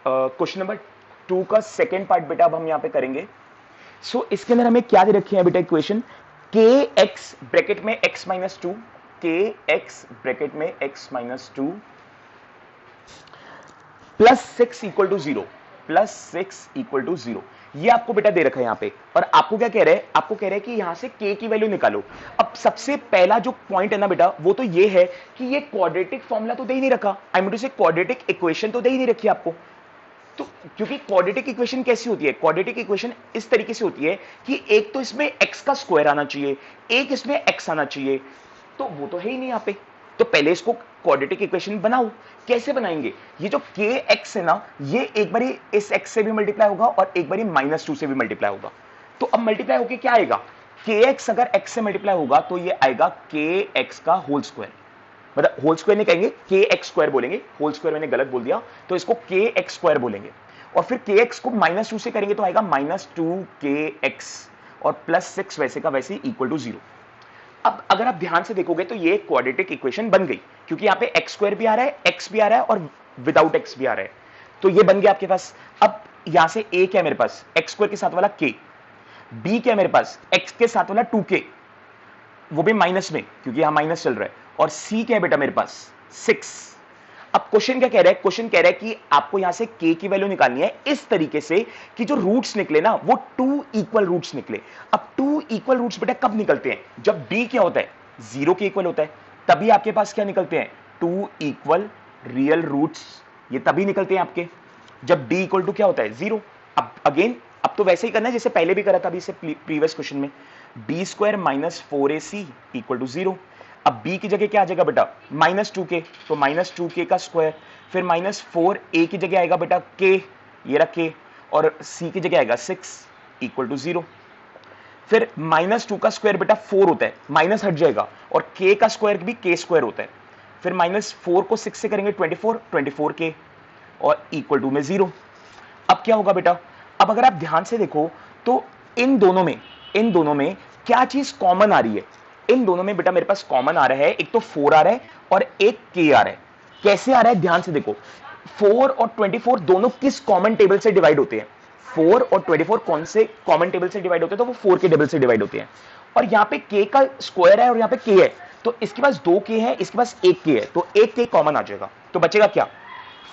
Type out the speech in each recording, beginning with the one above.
Question number 2 का second part बेटा अब हम यहां पे करेंगे। इसके अंदर हमें क्या दे रखी है बेटा इक्वेशन, के एक्स ब्रैकेट में x माइनस टू, के एक्स ब्रैकेट में x minus two plus six equal to zero, plus six equal to zero, ये आपको बेटा दे रखा है यहां पे। और आपको क्या कह रहे हैं, आपको कह रहे हैं कि यहां से k की वैल्यू निकालो। अब सबसे पहला जो पॉइंट है ना बेटा वो तो ये है कि ये क्वाड्रेटिक फॉर्मूला तो दे ही नहीं रखा, आई मीन टू से क्वाड्रेटिक इक्वेशन तो दे ही नहीं रखी आपको। तो क्योंकि क्वाड्रेटिक इक्वेशन कैसी होती है, क्वाड्रेटिक इक्वेशन इस तरीके से होती है कि एक तो इसमें x का स्क्वायर आना चाहिए, एक इसमें x आना चाहिए, तो वो तो है ही नहीं यहां पे। तो पहले इसको क्वाड्रेटिक इक्वेशन बनाओ। कैसे बनाएंगे, ये जो के एक्स है ना ये एक बारी इस x से भी मल्टीप्लाई होगा और एक बारी माइनस टू से भी मल्टीप्लाई होगा। तो अब मल्टीप्लाई होके क्या आएगा, के एक्स अगर x से मल्टीप्लाई होगा तो ये आएगा के एक्स का होल स्क्वायर, मतलब होल स्क्वायर नहीं कहेंगे, के एक्स स्क्वायर बोलेंगे, होल स्क्वायर मैंने गलत बोल दिया, तो इसको के एक्स स्क्वायर बोलेंगे। और फिर के एक्स को माइनस टू से करेंगे तो आएगा माइनस टू के एक्स, और प्लस सिक्स वैसे का वैसे इक्वल टू जीरो। अब अगर आप ध्यान से देखोगे तो ये क्वाड्रेटिक इक्वेशन बन गई, क्योंकि यहाँ पे एक्स स्क्वायर भी आ रहा है, एक्स भी आ रहा है और विदाउट एक्स भी आ रहा है, तो ये बन गया आपके पास। अब यहां से ए क्या है मेरे पास, एक्स स्क्वायर के साथ वाला के, बी क्या है मेरे पास, एक्स के साथ वाला टू के, वो भी माइनस में क्योंकि यहां माइनस चल रहा है, और सी क्या है बेटा मेरे पास, सिक्स। अब क्वेश्चन क्या कह रहा है, क्वेश्चन कह रहा है कि आपको यहां से k की वैल्यू निकालनी है इस तरीके से कि जो रूट्स निकले ना वो टू इक्वल रूट्स निकले। अब टू इक्वल रूट्स बेटा कब निकलते हैं, जब b क्या होता है, जीरो के इक्वल होता है, तभी आपके पास क्या निकलते हैं, टू इक्वल रियल रूट्स, ये तभी निकलते हैं आपके जब b इक्वल टू क्या होता है, जीरो। अब अगेन अब तो वैसे ही करना है जैसे पहले भी करा था अभी से प्रीवियस क्वेश्चन में, b square minus four a c equal to zero. अब b की जगह क्या आ जाएगा बेटा, माइनस टू के, तो माइनस टू के का स्क्वायर, फिर माइनस फोर ए की जगह आएगा बेटा के, ये रख के, और c की जगह आएगा सिक्स इक्वल टू जीरो। फिर माइनस टू का स्क्वायर बेटा फोर होता है, माइनस हट जाएगा, और k का स्क्वायर भी के स्क्वायर होता है। फिर माइनस फोर को सिक्स से करेंगे 24, 24 के, और इक्वल टू में जीरो। अब क्या होगा बेटा, अब अगर आप ध्यान से देखो तो इन दोनों में क्या चीज कॉमन आ रही है, इन दोनों में बेटा मेरे पास कॉमन आ रहा है, एक तो 4 आ रहा है और एक k आ रहा है। कैसे आ रहा है ध्यान से देखो, 4 और 24 दोनों किस कॉमन टेबल से डिवाइड होते हैं, 4 और 24 कौन से कॉमन टेबल से डिवाइड होते हैं, तो वो 4 के टेबल से डिवाइड होते हैं। और यहाँ पे k का स्क्वायर है और यहाँ पे k है, तो इसके पास 2k है, इसके पास 1k है, तो 1k कॉमन आ जाएगा, तो बचेगा क्या,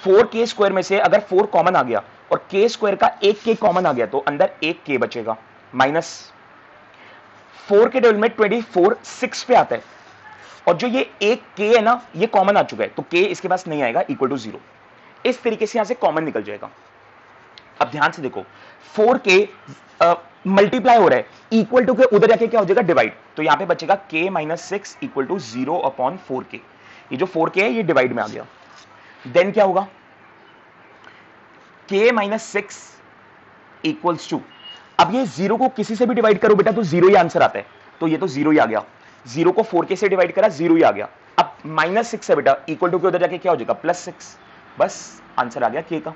4k स्क्वायर में से अगर 4 कॉमन आ गया और k स्क्वायर का 1k कॉमन आ गया तो अंदर 1k बचेगा, माइनस 4 के टेबल में 24 6 पे आता है, और जो ये एक k है ना ये कॉमन आ चुका है, तो k इसके पास नहीं आएगा, इक्वल टू जीरो। इस तरीके से यहां से कॉमन निकल जाएगा। अब ध्यान से देखो 4k मल्टीप्लाई हो रहा है, इक्वल टू के उधर जाके क्या हो जाएगा, डिवाइड, तो यहां पे बचेगा k minus six equal to zero upon 4k। ये जो 4k है ये डिवाइड में आ गया, देन क्या होगा, k minus six equals to, अब ये जीरो को किसी से भी डिवाइड करो बेटा तो जीरो ही आंसर आता है, तो ये तो जीरो ही आ गया, जीरो को 4k से डिवाइड करा, जीरो ही आ गया। अब माइनस सिक्स है बेटा, इक्वल टू के उधर जाके क्या हो जाएगा, प्लस सिक्स, बस आंसर आ गया k का।